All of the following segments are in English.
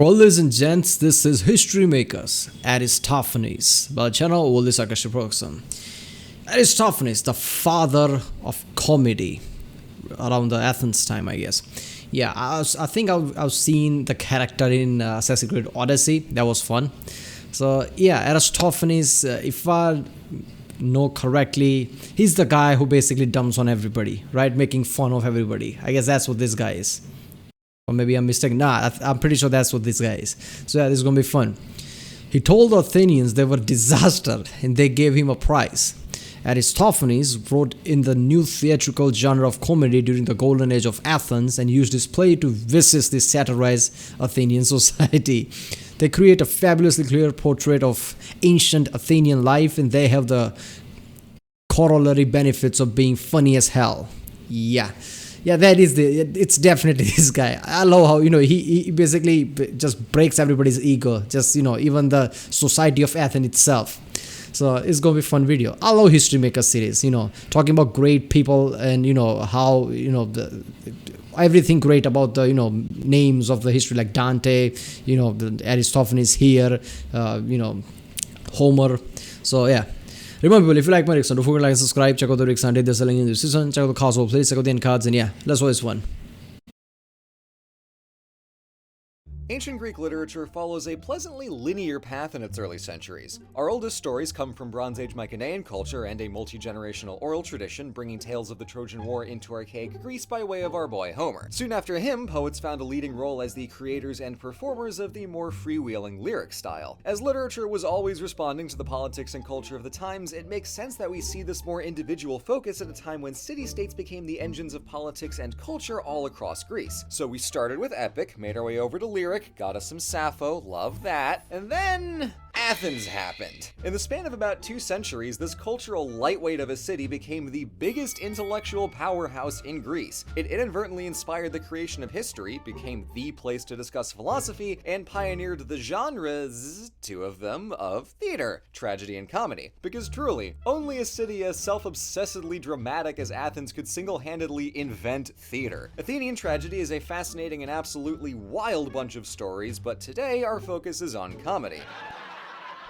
Well, ladies and gents, this is History Makers, Aristophanes, by the channel of the Sarcastic person. Aristophanes, the father of comedy, around the Athens time, I guess. Yeah, I think I've seen the character in Assassin's Creed Odyssey. That was fun. So yeah, Aristophanes, if I know correctly, he's the guy who basically dumps on everybody, right? Making fun of everybody. I guess that's what this guy is. Or maybe I'm mistaken. Nah, I'm pretty sure that's what this guy is. So yeah, this is gonna be fun. He told the Athenians they were disaster and they gave him a prize. Aristophanes wrote in the new theatrical genre of comedy during the golden age of Athens and used his play to viciously satirize Athenian society. They create a fabulously clear portrait of ancient Athenian life, and they have the corollary benefits of being funny as hell. Yeah, that is it's definitely this guy. I love how he basically just breaks everybody's ego, just even the society of Athens itself. So it's gonna be a fun video. I love History Maker series, talking about great people and how everything great about the names of the history, like Dante, the Aristophanes here, Homer. So yeah. Remember, people, if you like my reaction, don't forget to like and subscribe. Check out the reaction. There's a link in the description. Check out the cards, please. Check out the end cards, and yeah, let's watch this one. Ancient Greek literature follows a pleasantly linear path in its early centuries. Our oldest stories come from Bronze Age Mycenaean culture and a multi-generational oral tradition bringing tales of the Trojan War into archaic Greece by way of our boy Homer. Soon after him, poets found a leading role as the creators and performers of the more freewheeling lyric style. As literature was always responding to the politics and culture of the times, it makes sense that we see this more individual focus at a time when city-states became the engines of politics and culture all across Greece. So we started with epic, made our way over to lyric, got us some Sappho, love that, and then Athens happened. In the span of about 2 centuries, this cultural lightweight of a city became the biggest intellectual powerhouse in Greece. It inadvertently inspired the creation of history, became the place to discuss philosophy, and pioneered the genres, 2 of them, of theater, tragedy and comedy. Because truly, only a city as self-obsessedly dramatic as Athens could single-handedly invent theater. Athenian tragedy is a fascinating and absolutely wild bunch of stories, but today our focus is on comedy.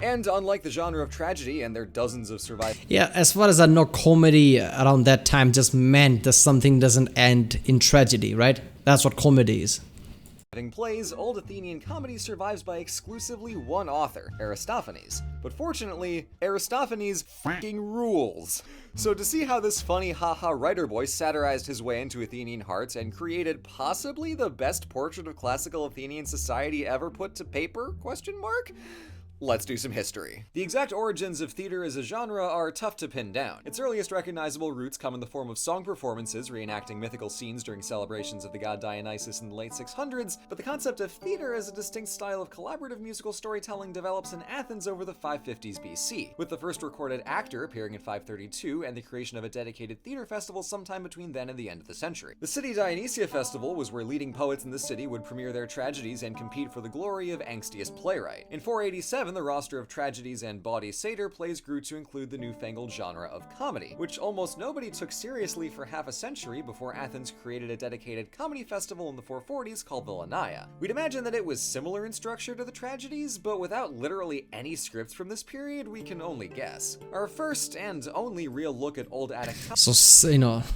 And unlike the genre of tragedy and their dozens of surviving... Yeah, as far as I know, comedy around that time just meant that something doesn't end in tragedy, right? That's what comedy is. plays, old Athenian comedy survives by exclusively one author, Aristophanes. But fortunately, Aristophanes f***ing rules. So to see how this funny haha writer boy satirized his way into Athenian hearts and created possibly the best portrait of classical Athenian society ever put to paper, ? Let's do some history. The exact origins of theater as a genre are tough to pin down. Its earliest recognizable roots come in the form of song performances reenacting mythical scenes during celebrations of the god Dionysus in the late 600s, but the concept of theater as a distinct style of collaborative musical storytelling develops in Athens over the 550s BC, with the first recorded actor appearing in 532 and the creation of a dedicated theater festival sometime between then and the end of the century. The City Dionysia Festival was where leading poets in the city would premiere their tragedies and compete for the glory of angstiest playwright. In 487, the roster of tragedies and bawdy satyr plays grew to include the newfangled genre of comedy, which almost nobody took seriously for half a century before Athens created a dedicated comedy festival in the 440s called the Lenaea. We'd imagine that it was similar in structure to the tragedies, but without literally any scripts from this period, we can only guess. Our first and only real look at old Attic... So,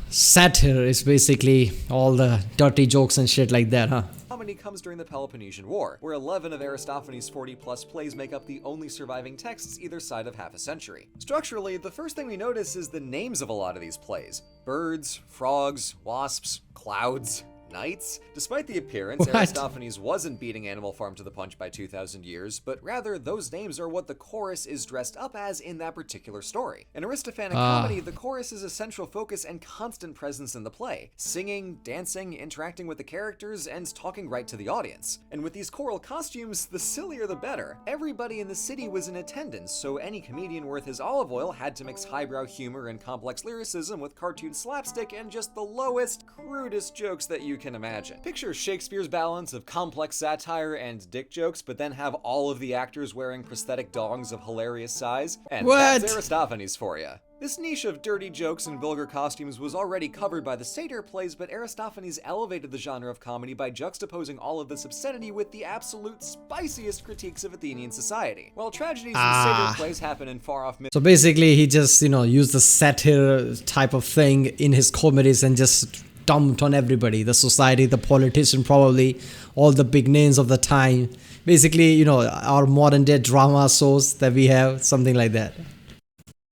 satire is basically all the dirty jokes and shit like that, huh? Comedy comes during the Peloponnesian War, where 11 of Aristophanes' 40-plus plays make up the only surviving texts either side of half a century. Structurally, the first thing we notice is the names of a lot of these plays. Birds, frogs, wasps, clouds, knights. Despite the appearance, Aristophanes wasn't beating Animal Farm to the punch by 2,000 years, but rather those names are what the chorus is dressed up as in that particular story. In Aristophanic comedy, the chorus is a central focus and constant presence in the play, singing, dancing, interacting with the characters, and talking right to the audience. And with these choral costumes, the sillier the better. Everybody in the city was in attendance, so any comedian worth his olive oil had to mix highbrow humor and complex lyricism with cartoon slapstick and just the lowest, crudest jokes that you you can imagine. Picture Shakespeare's balance of complex satire and dick jokes, but then have all of the actors wearing prosthetic dongs of hilarious size, and What? that's Aristophanes for you. This niche of dirty jokes and vulgar costumes was already covered by the satyr plays, but Aristophanes elevated the genre of comedy by juxtaposing all of this obscenity with the absolute spiciest critiques of Athenian society. While tragedies and satyr plays happen in far-off So basically, he just, used the satire type of thing in his comedies and just dumped on everybody, the society, the politician, probably all the big names of the time. Basically, our modern day drama shows that we have, something like that.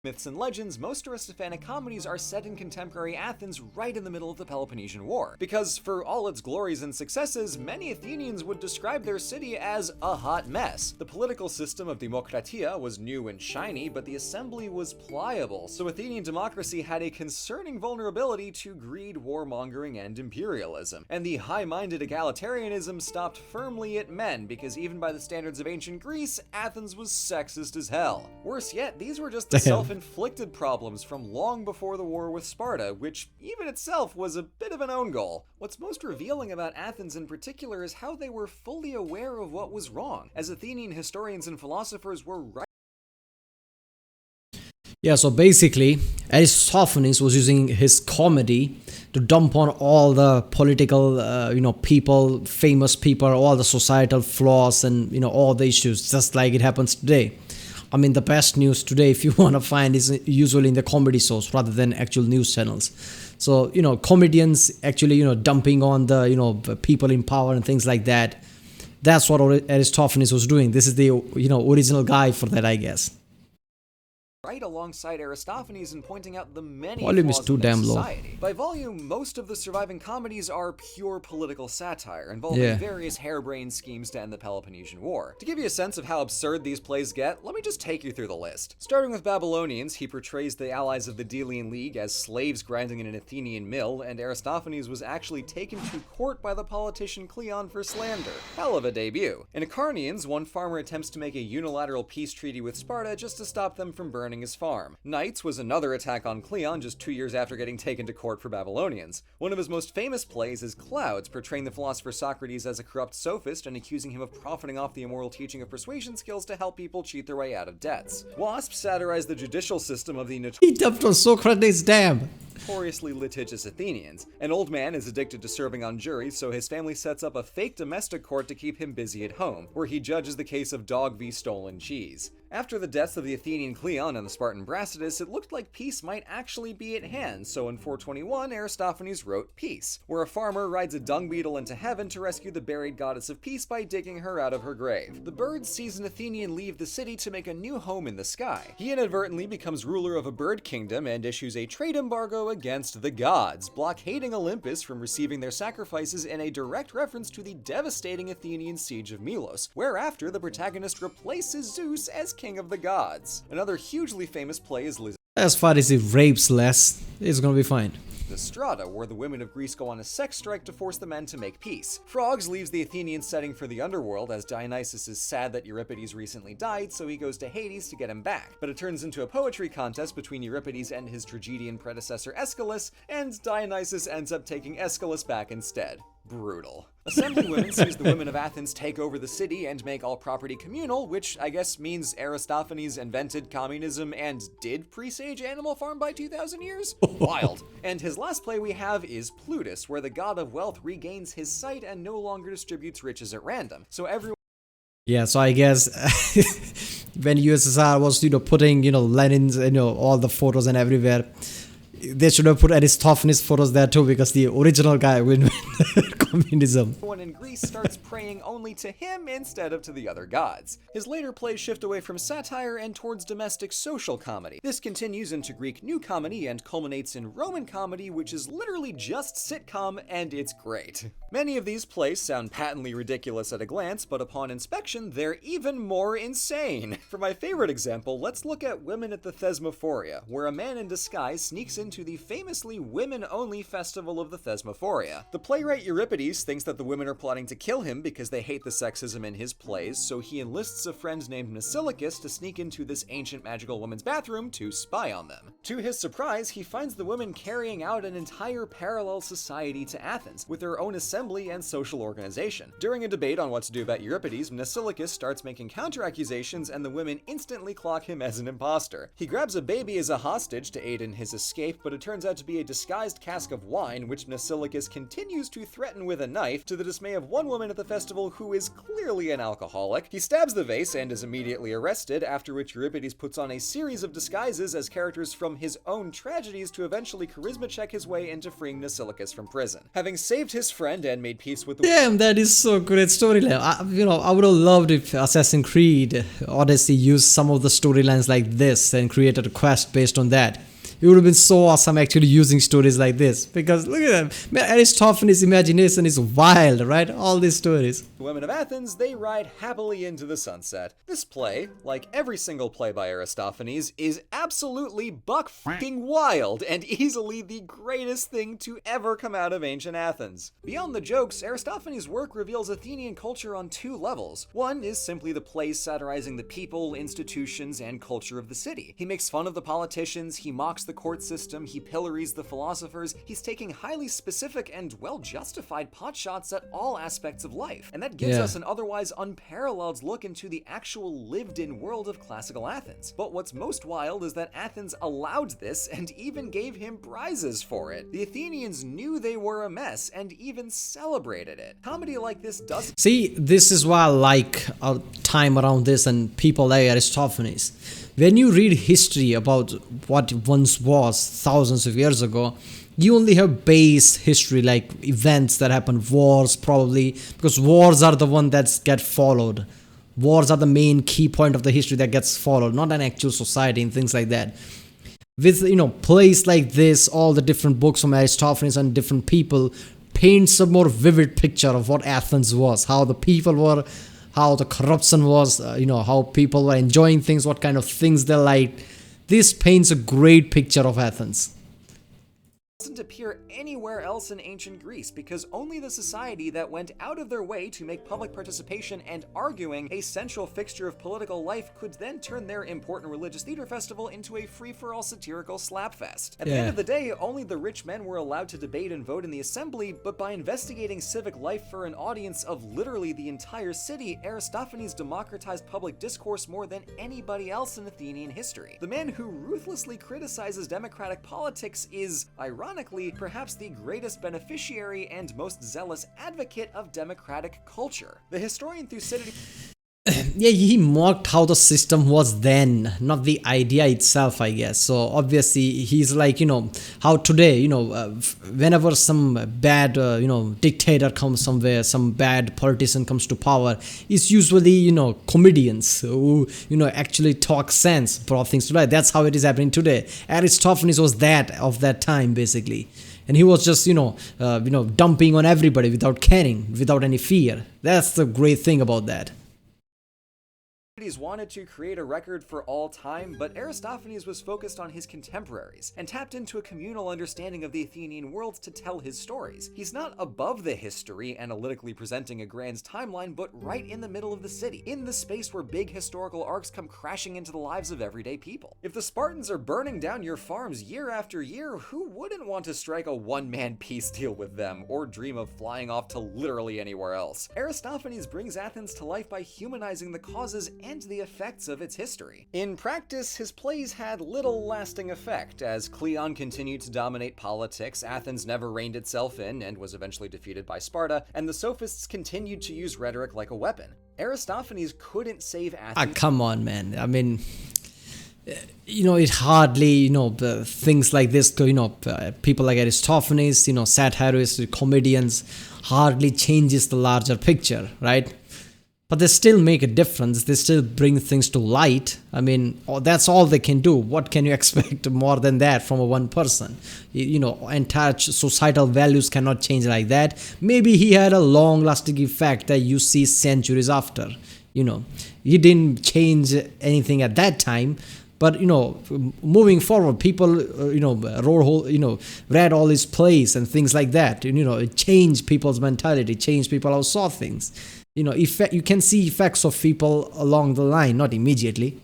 myths and legends, most Aristophanic comedies are set in contemporary Athens right in the middle of the Peloponnesian War. Because for all its glories and successes, many Athenians would describe their city as a hot mess. The political system of Demokratia was new and shiny, but the assembly was pliable, so Athenian democracy had a concerning vulnerability to greed, warmongering, and imperialism. And the high-minded egalitarianism stopped firmly at men, because even by the standards of ancient Greece, Athens was sexist as hell. Worse yet, these were just the self-inflicted problems from long before the war with Sparta, which even itself was a bit of an own goal. What's most revealing about Athens in particular is how they were fully aware of what was wrong, as Athenian historians and philosophers were right. Yeah, so basically, Aristophanes was using his comedy to dump on all the political, people, famous people, all the societal flaws and, all the issues, just like it happens today. I mean, the best news today, if you want to find, is usually in the comedy shows rather than actual news channels. So, comedians actually, dumping on the, people in power and things like that. That's what Aristophanes was doing. This is the, original guy for that, I guess. Right alongside Aristophanes in pointing out the many Volume is flaws too in their damn low. society. By volume, most of the surviving comedies are pure political satire, involving various harebrained schemes to end the Peloponnesian War. To give you a sense of how absurd these plays get, let me just take you through the list. Starting with Babylonians, he portrays the allies of the Delian League as slaves grinding in an Athenian mill, and Aristophanes was actually taken to court by the politician Cleon for slander. Hell of a debut. In Acharnians, one farmer attempts to make a unilateral peace treaty with Sparta just to stop them from burning his farm. Knights was another attack on Cleon just 2 years after getting taken to court for Babylonians. One of his most famous plays is Clouds, portraying the philosopher Socrates as a corrupt sophist and accusing him of profiting off the immoral teaching of persuasion skills to help people cheat their way out of debts. Wasp satirized the judicial system of the He dumped on Socrates, damn. notoriously litigious Athenians. An old man is addicted to serving on juries, so his family sets up a fake domestic court to keep him busy at home, where he judges the case of dog v stolen cheese. After the deaths of the Athenian Cleon and the Spartan Brasidas, it looked like peace might actually be at hand, so in 421, Aristophanes wrote Peace, where a farmer rides a dung beetle into heaven to rescue the buried goddess of peace by digging her out of her grave. The bird sees an Athenian leave the city to make a new home in the sky. He inadvertently becomes ruler of a bird kingdom and issues a trade embargo against the gods, blockading Olympus from receiving their sacrifices in a direct reference to the devastating Athenian siege of Melos, whereafter the protagonist replaces Zeus as king of the gods. Another hugely famous play is As far as he rapes less, it's gonna be fine. Strata, where the women of Greece go on a sex strike to force the men to make peace. Frogs leaves the Athenian setting for the underworld, as Dionysus is sad that Euripides recently died, so he goes to Hades to get him back. But it turns into a poetry contest between Euripides and his tragedian predecessor Aeschylus, and Dionysus ends up taking Aeschylus back instead. Brutal. Assemblywomen sees the women of Athens take over the city and make all property communal, which I guess means Aristophanes invented communism and did presage Animal Farm by 2,000 years? Wild. And his last play we have is Plutus, where the god of wealth regains his sight and no longer distributes riches at random. So everyone Yeah, so I guess when USSR was, putting, Lenin's, all the photos and everywhere, they should have put Aristophanes photos there too, because the original guy who invented communism. Everyone in Greece starts praying only to him instead of to the other gods. His later plays shift away from satire and towards domestic social comedy. This continues into Greek New Comedy and culminates in Roman comedy, which is literally just sitcom, and it's great. Many of these plays sound patently ridiculous at a glance, but upon inspection, they're even more insane. For my favorite example, let's look at Women at the Thesmophoria, where a man in disguise sneaks into the famously women-only festival of the Thesmophoria. The playwright Euripides thinks that the women are plotting to kill him because they hate the sexism in his plays, so he enlists a friend named Masilicus to sneak into this ancient magical woman's bathroom to spy on them. To his surprise, he finds the women carrying out an entire parallel society to Athens, with their own assembly and social organization. During a debate on what to do about Euripides, Masilicus starts making counter-accusations and the women instantly clock him as an imposter. He grabs a baby as a hostage to aid in his escape, but it turns out to be a disguised cask of wine, which Masilicus continues to threaten with a knife, to the dismay of one woman at the festival who is clearly an alcoholic. He stabs the vase and is immediately arrested, after which Euripides puts on a series of disguises as characters from his own tragedies to eventually charisma check his way into freeing Masilicus from prison. Having saved his friend and made peace with the Damn, that is so great storyline. I would have loved if Assassin's Creed Odyssey used some of the storylines like this and created a quest based on that. It would have been so awesome actually using stories like this, because look at them. Man, Aristophanes' imagination is wild, right? All these stories. women of Athens, they ride happily into the sunset. This play, like every single play by Aristophanes, is absolutely buck-f***ing-wild and easily the greatest thing to ever come out of ancient Athens. Beyond the jokes, Aristophanes' work reveals Athenian culture on two levels. One is simply the plays satirizing the people, institutions, and culture of the city. He makes fun of the politicians, he mocks the court system, he pillories the philosophers, he's taking highly specific and well-justified potshots at all aspects of life. And that gives us an otherwise unparalleled look into the actual lived-in world of classical Athens. But what's most wild is that Athens allowed this and even gave him prizes for it. The Athenians knew they were a mess and even celebrated it. Comedy like this doesn't... See, this is why I like our time around this and people like Aristophanes. When you read history about what once was thousands of years ago, you only have base history like events that happen, wars probably, because wars are the one that get followed. Wars are the main key point of the history that gets followed, not an actual society and things like that. With, plays like this, all the different books from Aristophanes and different people paints a more vivid picture of what Athens was, how the people were, how the corruption was, how people were enjoying things, what kind of things they liked. This paints a great picture of Athens. Doesn't appear anywhere else in ancient Greece, because only the society that went out of their way to make public participation and arguing a central fixture of political life could then turn their important religious theater festival into a free-for-all satirical slapfest. At the end of the day, only the rich men were allowed to debate and vote in the assembly, but by investigating civic life for an audience of literally the entire city, Aristophanes democratized public discourse more than anybody else in Athenian history. The man who ruthlessly criticizes democratic politics is, ironically, perhaps the greatest beneficiary and most zealous advocate of democratic culture. The historian Thucydides... Yeah, he mocked how the system was then, not the idea itself, I guess. So obviously he's like, how today, whenever some bad, dictator comes somewhere, some bad politician comes to power, it's usually, comedians who, actually talk sense, brought things to light. That's how it is happening today. Aristophanes was that of that time, basically. And he was just, dumping on everybody without caring, without any fear. That's the great thing about that. wanted to create a record for all time, but Aristophanes was focused on his contemporaries and tapped into a communal understanding of the Athenian world to tell his stories. He's not above the history, analytically presenting a grand timeline, but right in the middle of the city, in the space where big historical arcs come crashing into the lives of everyday people. If the Spartans are burning down your farms year after year, who wouldn't want to strike a one-man peace deal with them, or dream of flying off to literally anywhere else? Aristophanes brings Athens to life by humanizing the causes and the effects of its history. In practice, his plays had little lasting effect. As Cleon continued to dominate politics, Athens never reined itself in and was eventually defeated by Sparta, and the sophists continued to use rhetoric like a weapon. Aristophanes couldn't save Athens. Come on, man. I mean, it hardly, things like this, people like Aristophanes, satirists, comedians, hardly changes the larger picture, right? but they still make a difference. They still bring things to light. I mean, that's all they can do. What can you expect more than that from a one person? Entire societal values cannot change like that. Maybe he had a long lasting effect that you see centuries after. He didn't change anything at that time, but moving forward, people read all his plays and things like that. It changed people's mentality, changed people how saw things. You can see effects of people along the line, not immediately.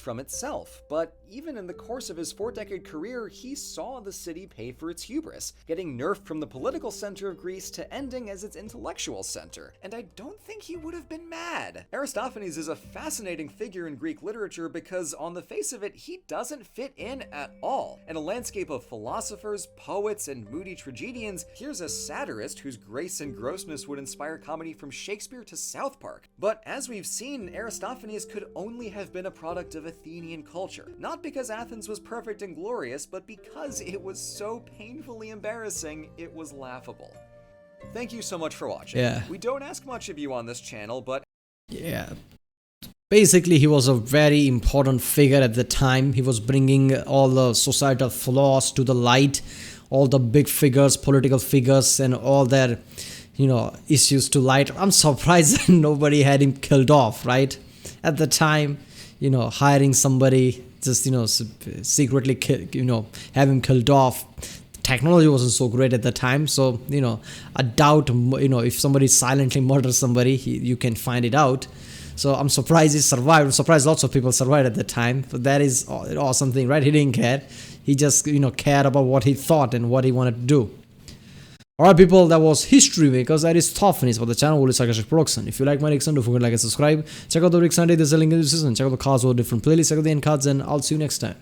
From itself, but even in the course of his 4-decade career, he saw the city pay for its hubris, getting nerfed from the political center of Greece to ending as its intellectual center, and I don't think he would have been mad. Aristophanes is a fascinating figure in Greek literature because on the face of it, he doesn't fit in at all. In a landscape of philosophers, poets, and moody tragedians, here's a satirist whose grace and grossness would inspire comedy from Shakespeare to South Park. But as we've seen, Aristophanes could only have been a product of Athenian culture. Not because Athens was perfect and glorious, but because it was so painfully embarrassing, it was laughable. Thank you so much for watching. Yeah. We don't ask much of you on this channel, but yeah. Basically, he was a very important figure at the time. He was bringing all the societal flaws to the light, all the big figures, political figures, and all their, issues to light. I'm surprised nobody had him killed off, right? At the time, hiring somebody, just, secretly, have him killed off. Technology wasn't so great at the time, so, I doubt, if somebody silently murders somebody, you can find it out. So I'm surprised he survived. I'm surprised lots of people survived at the time. But that is an awesome thing, right? He didn't care. He just, cared about what he thought and what he wanted to do. Alright people, that was History Makers. Aristophanes for the channel will Sarcastic production. If you like my reaction, don't forget to like and subscribe. Check out the Rick Sunday, there's a link in the description. Check out the cards or different playlists, check out the end cards, and I'll see you next time.